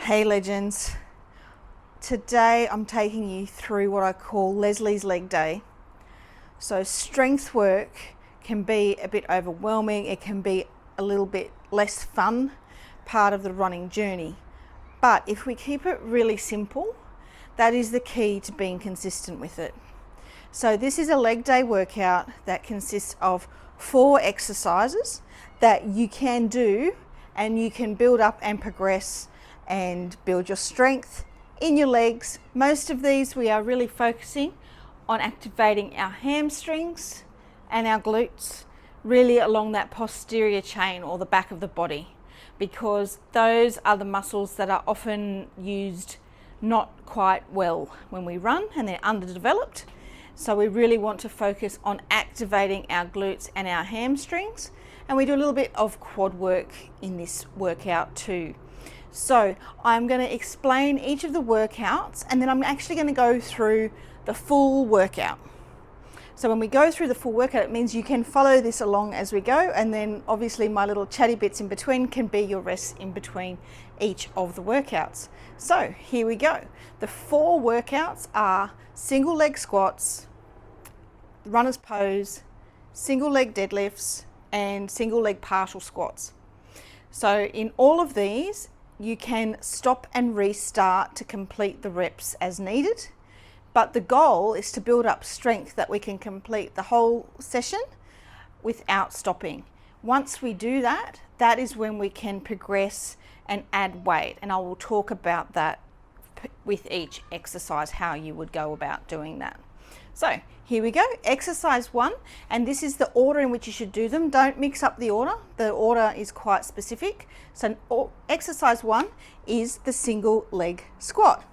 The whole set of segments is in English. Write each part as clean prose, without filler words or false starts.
Hey legends, today I'm taking you through what I call Lesley's leg day. So strength work can be a bit overwhelming, it can be a little bit less fun part of the running journey. But if we keep it really simple, that is the key to being consistent with it. So this is a leg day workout that consists of 4 exercises that you can do and you can build up and progress and build your strength in your legs. Most of these we are really focusing on activating our hamstrings and our glutes, really along that posterior chain or the back of the body, because those are the muscles that are often used not quite well when we run and they're underdeveloped. So we really want to focus on activating our glutes and our hamstrings, and we do a little bit of quad work in this workout too. So I'm going to explain each of the workouts and then I'm actually going to go through the full workout. So when we go through the full workout, it means you can follow this along as we go, and then obviously my little chatty bits in between can be your rests in between each of the workouts. So here we go. The 4 workouts are single leg squats, runner's pose, single leg deadlifts, and single leg partial squats. So in all of these, you can stop and restart to complete the reps as needed. But the goal is to build up strength that we can complete the whole session without stopping. Once we do that, that is when we can progress and add weight. And I will talk about that with each exercise, how you would go about doing that. So here we go, exercise 1, and this is the order in which you should do them. Don't mix up the order is quite specific. So exercise 1 is the single leg squat.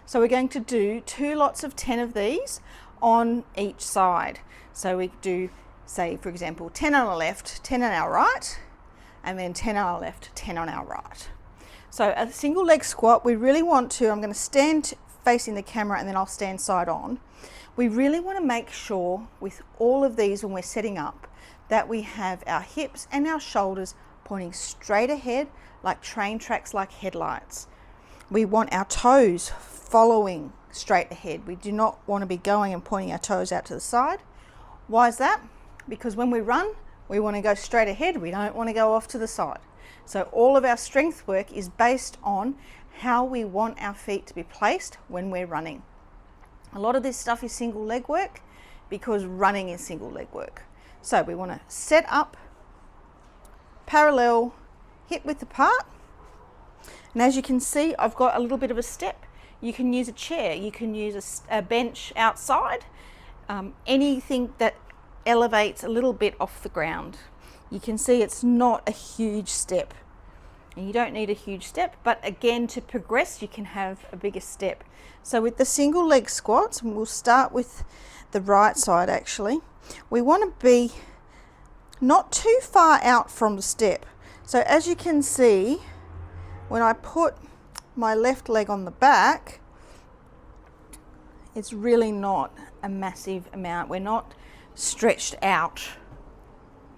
So we're going to do 2 lots of 10 of these on each side. So we do, say for example, 10 on our left, 10 on our right, and then 10 on our left, 10 on our right. So a single leg squat, we really want to, I'm going to stand facing the camera and then I'll stand side on. We really want to make sure with all of these when we're setting up that we have our hips and our shoulders pointing straight ahead like train tracks, like headlights. We want our toes following straight ahead. We do not want to be going and pointing our toes out to the side. Why is that? Because when we run, we want to go straight ahead. We don't want to go off to the side. So all of our strength work is based on how we want our feet to be placed when we're running. A lot of this stuff is single leg work because running is single leg work. So we want to set up parallel, hip width apart. And as you can see, I've got a little bit of a step. You can use a chair, you can use a bench outside, anything that elevates a little bit off the ground. You can see it's not a huge step. And you don't need a huge step, but again, to progress, you can have a bigger step. So with the single leg squats, and we'll start with the right side actually, we want to be not too far out from the step. So as you can see, when I put my left leg on the back, it's really not a massive amount. We're not stretched out.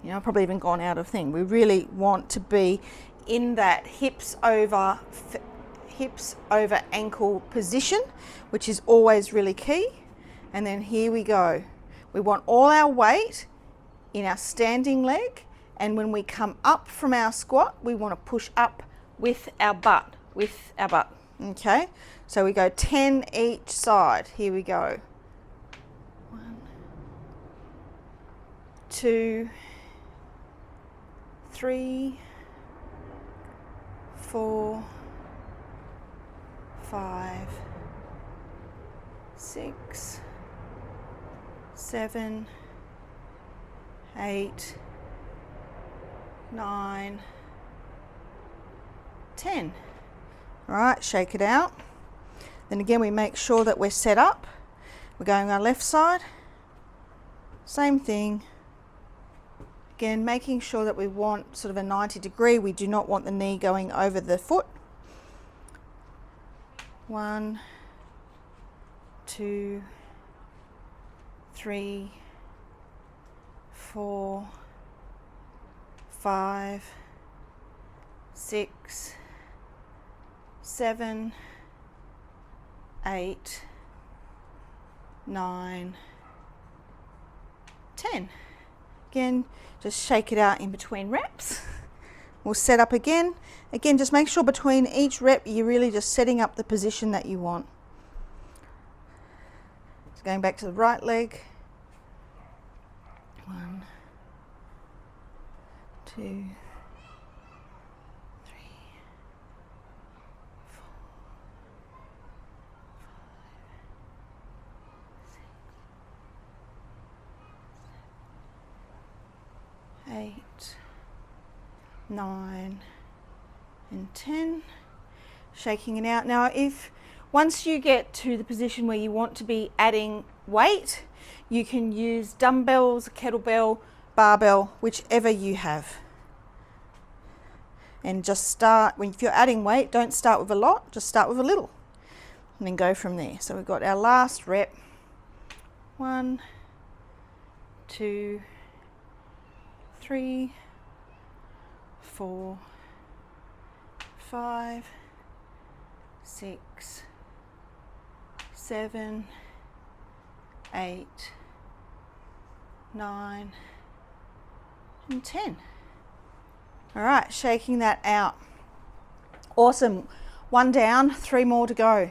You know, I've probably even gone out of thing. We really want to be in that hips over ankle position, which is always really key. And then here we go. We want all our weight in our standing leg, and when we come up from our squat, we want to push up with our butt, okay? So we go 10 each side. Here we go. 1, 2, 3, 4, 5, 6, 7, 8, 9, 10. All right, shake it out. Then again, we make sure that we're set up. We're going on our left side. Same thing. Again, making sure that we want sort of a 90 degree. We do not want the knee going over the foot. 1, 2, 3, 4, 5, 6, 7, 8, 9, 10. Again, just shake it out in between reps. We'll set up again. Again, just make sure between each rep you're really just setting up the position that you want. So going back to the right leg. 1, 2, 3, 4, 5, 6, 8, 9 and 10. Shaking it out. Now once you get to the position where you want to be adding weight, you can use dumbbells, kettlebell, barbell, whichever you have. And just start, if you're adding weight, don't start with a lot, just start with a little. And then go from there. So we've got our last rep. 1, 2, 3, 4, 5, 6, 7, 8, 9 and 10. All right, shaking that out. Awesome. 1 down, 3 more to go.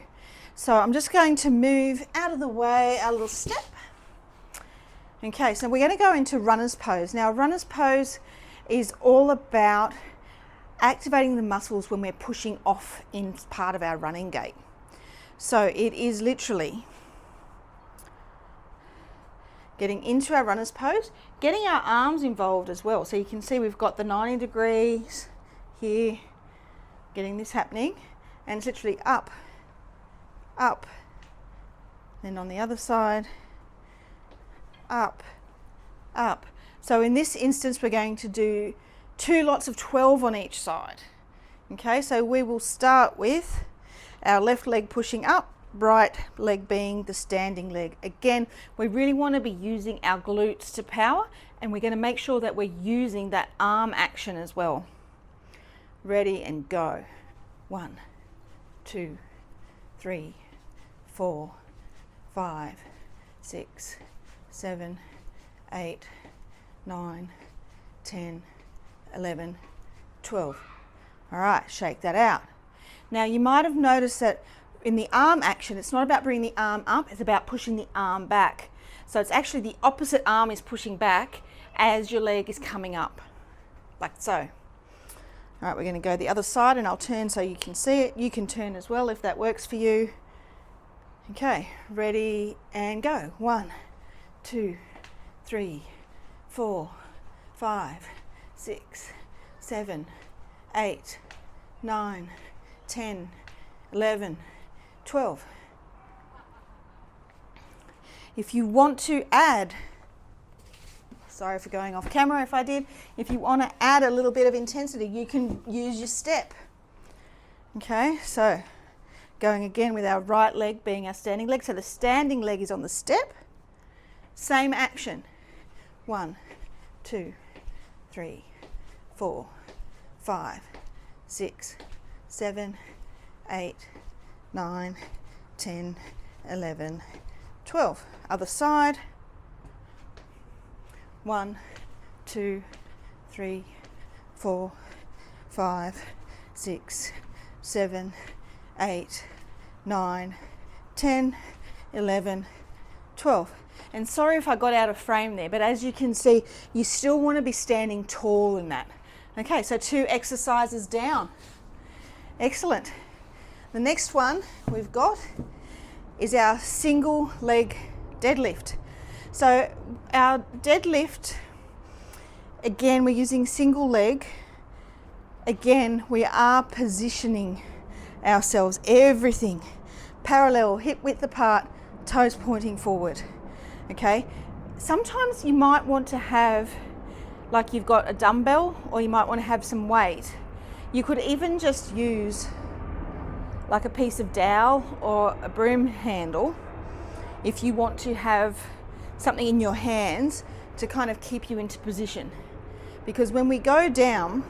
So I'm just going to move out of the way a little step. Okay, so we're going to go into runner's pose. Now, runner's pose is all about activating the muscles when we're pushing off in part of our running gait. So it is literally getting into our runner's pose, getting our arms involved as well. So you can see we've got the 90 degrees here, getting this happening, and it's literally up, up, then on the other side, up, up. So in this instance, we're going to do 2 lots of 12 on each side. Okay, so we will start with our left leg pushing up, right leg being the standing leg. Again, we really want to be using our glutes to power, and we're going to make sure that we're using that arm action as well. Ready and go. 1, 2, 3, 4, 5, 6, 7, 8, 9, 10, 11, 12. All right, shake that out. Now you might have noticed that in the arm action, it's not about bringing the arm up, it's about pushing the arm back. So it's actually the opposite arm is pushing back as your leg is coming up, like so. All right, we're going to go the other side, and I'll turn so you can see it. You can turn as well if that works for you. Okay, ready and go. 1, 2, 3, 4, 5, 6, 7, 8, 9, 10, 11, 12. If you want to add, sorry for going off camera if I did, if you want to add a little bit of intensity, you can use your step. Okay, so going again with our right leg being our standing leg. So the standing leg is on the step. Same action. 1, 2, 3, 4, 5, 6, 7, 8, 9, 10, 11, 12. Other side. 1, 2, 3, 4, 5, 6, 7, 8, 9, 10, 11, 12. And sorry if I got out of frame there, but as you can see, you still want to be standing tall in that. Okay, so 2 exercises down. Excellent. The next one we've got is our single leg deadlift. So our deadlift, again, we're using single leg. Again, we are positioning ourselves, everything parallel, hip width apart, toes pointing forward. Okay, sometimes you might want to have, like you've got a dumbbell, or you might want to have some weight. You could even just use like a piece of dowel or a broom handle if you want to have something in your hands to kind of keep you into position. Because when we go down,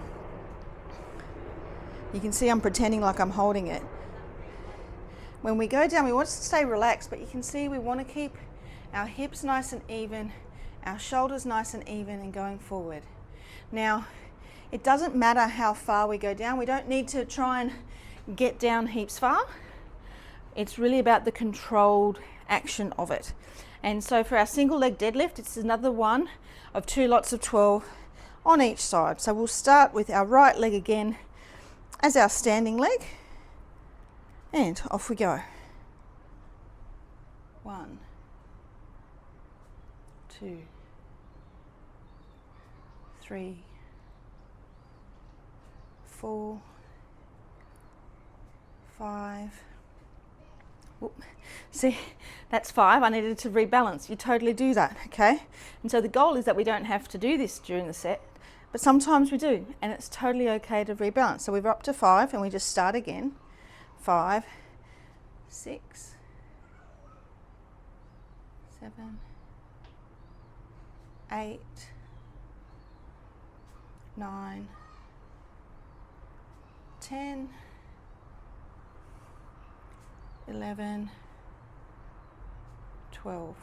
You can see I'm pretending like I'm holding it. When we go down, we want to stay relaxed, but you can see we want to keep our hips nice and even, our shoulders nice and even and going forward. Now, it doesn't matter how far we go down. We don't need to try and get down heaps far. It's really about the controlled action of it. And so for our single leg deadlift, it's another one of 2 lots of 12 on each side. So we'll start with our right leg again as our standing leg, and off we go. 1, 2, 3, 4, 5. Whoop. See, that's 5. I needed to rebalance. You totally do that, okay? And so the goal is that we don't have to do this during the set, but sometimes we do, and it's totally okay to rebalance. So we're up to 5, and we just start again. 5, 6, 7, 8, 9, 10, 11, 12.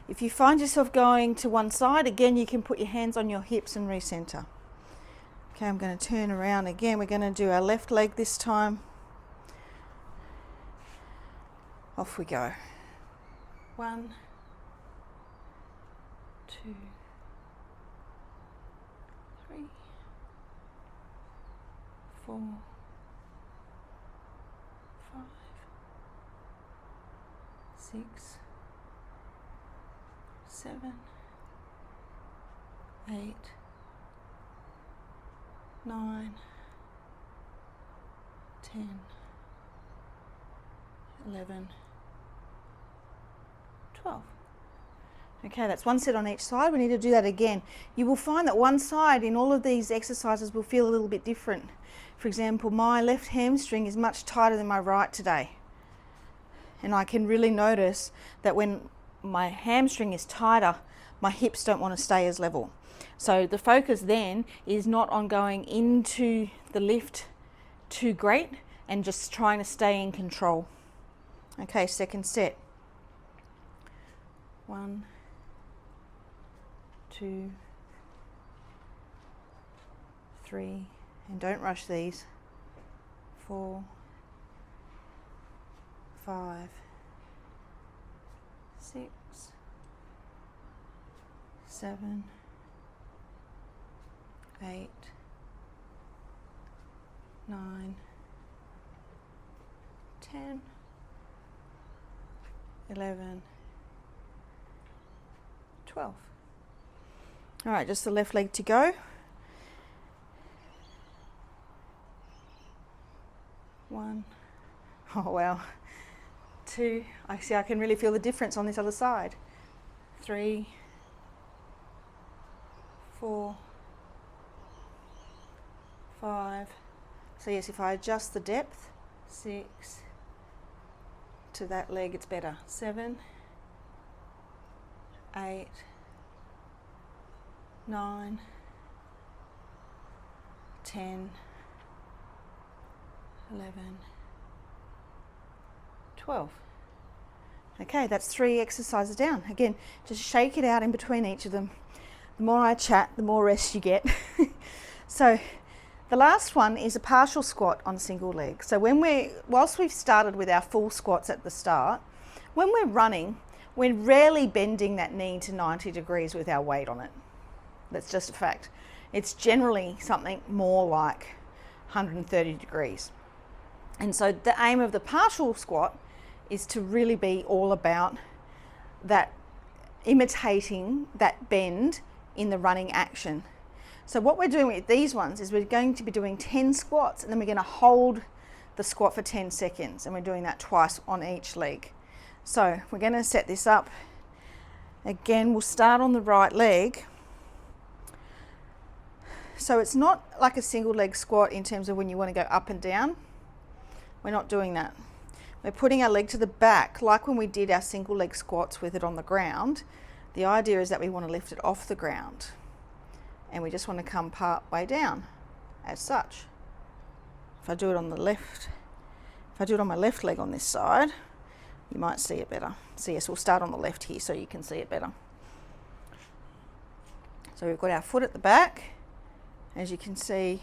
If you find yourself going to one side, again, you can put your hands on your hips and recenter. Okay, I'm going to turn around again. We're going to do our left leg this time. Off we go. 1, 2, 3, 4, 5, 6, 7, 8, 9, 10, 11, 12. Okay, that's one set on each side. We need to do that again. You will find that one side in all of these exercises will feel a little bit different. For example, my left hamstring is much tighter than my right today. And I can really notice that when my hamstring is tighter, my hips don't want to stay as level. So the focus then is not on going into the lift too great and just trying to stay in control. Okay, second set. 1, 2, 3, and don't rush these. 4, 5, 6, 7, 8, 9, 10, 11, 12. All right, just the left leg to go. 1, oh wow. 2, I see I can really feel the difference on this other side. 3, 4, 5. So yes, if I adjust the depth, 6, to that leg it's better. 7, 8, 9, 10, 11, 12. Okay, that's 3 exercises down. Again, just shake it out in between each of them. The more I chat, the more rest you get. So the last one is a partial squat on single leg. So whilst we've started with our full squats at the start, when we're running, we're rarely bending that knee to 90 degrees with our weight on it. That's just a fact. It's generally something more like 130 degrees. And so the aim of the partial squat is to really be all about that, imitating that bend in the running action. So what we're doing with these ones is we're going to be doing 10 squats, and then we're going to hold the squat for 10 seconds, and we're doing that twice on each leg. So we're going to set this up. Again, we'll start on the right leg. So it's not like a single leg squat in terms of when you want to go up and down. We're not doing that. We're putting our leg to the back, like when we did our single leg squats with it on the ground. The idea is that we want to lift it off the ground, and we just want to come part way down as such. If I do it on the left, if I do it on my left leg on this side, you might see it better. So yes, we'll start on the left here so you can see it better. So we've got our foot at the back. As you can see,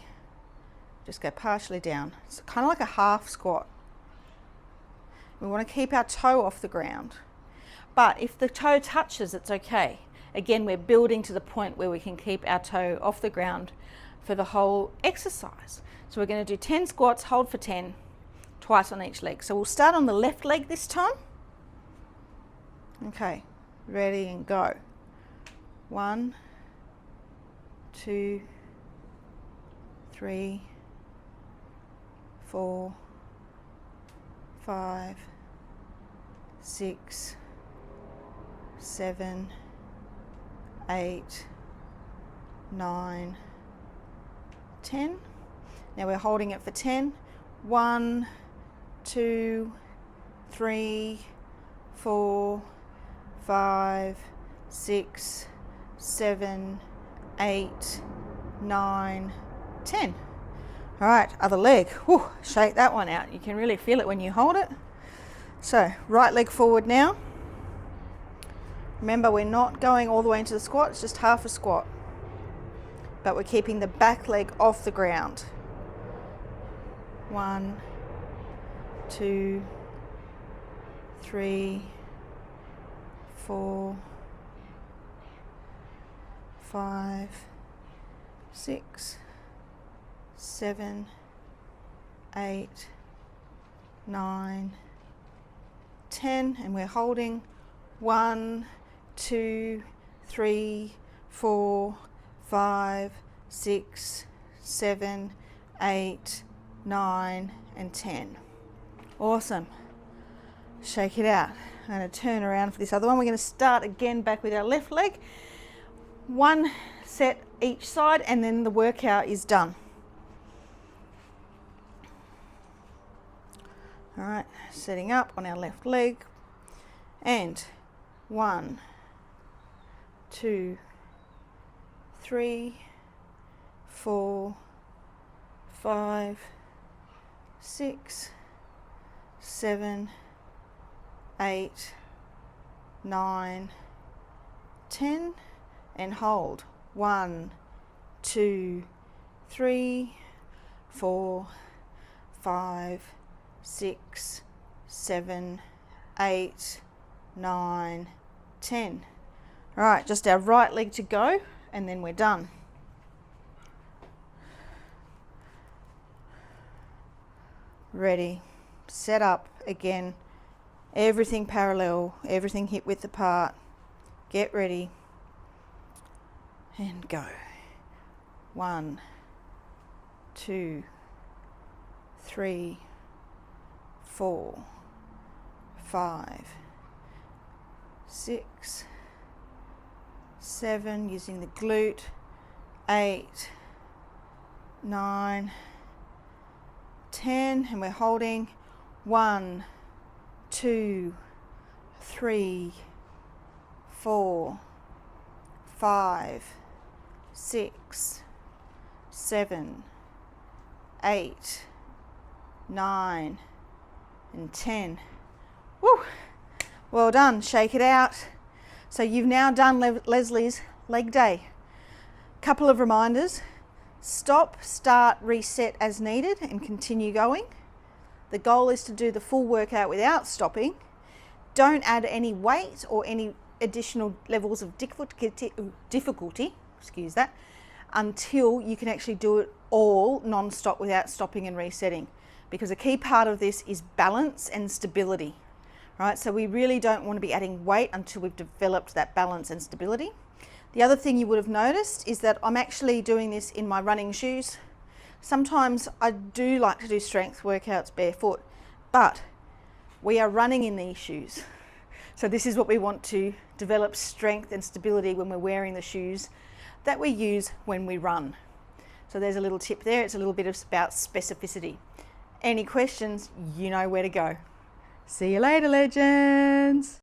just go partially down. It's kind of like a half squat. We want to keep our toe off the ground. But if the toe touches, it's okay. Again, we're building to the point where we can keep our toe off the ground for the whole exercise. So we're going to do 10 squats, hold for 10, twice on each leg. So we'll start on the left leg this time. Okay, ready and go. 1, 2, 3, 4, 5, 6, 7, 8, 9, 10. Now we're holding it for 10. 1, 2, 3, 4, 5, 6, 7, 8, 9, 10. All right, other leg. Whew, shake that one out. You can really feel it when you hold it. So right leg forward now. Remember, we're not going all the way into the squat, it's just half a squat. But we're keeping the back leg off the ground. 1, 2, 3, 4, 5, 6, 7, 8, 9, 10, and we're holding 1, 2, 3, 4, 5, 6, 7, 8, 9, and 10. Awesome. Shake it out. I'm going to turn around for this other one. We're going to start again back with our left leg. 1 set each side, and then the workout is done. All right, setting up on our left leg, and 1, 2, 3, 4, 5, 6, 7, 8, 9, 10, and hold. 1, 2, 3, 4, 5, 6, 7, 8, 9, 10. All right, just our right leg to go, and then we're done. Ready, set up again, everything parallel, everything hip width apart. Get ready and go. 1, 2, 3, 4, 5, 6, 7, using the glute, 8, 9, 10, and we're holding 1, 2, 3, 4, 5, 6, 7, 8, 9, and 10. Woo! Well done. Shake it out. So you've now done Lesley's leg day. Couple of reminders. Stop, start, reset as needed, and continue going. The goal is to do the full workout without stopping. Don't add any weight or any additional levels of difficulty, excuse that, until you can actually do it all non-stop without stopping and resetting. Because a key part of this is balance and stability, right? So we really don't want to be adding weight until we've developed that balance and stability. The other thing you would have noticed is that I'm actually doing this in my running shoes. Sometimes I do like to do strength workouts barefoot, but we are running in these shoes. So this is what we want to develop, strength and stability when we're wearing the shoes that we use when we run. So there's a little tip there. It's a little bit about specificity. Any questions, you know where to go. See you later, legends.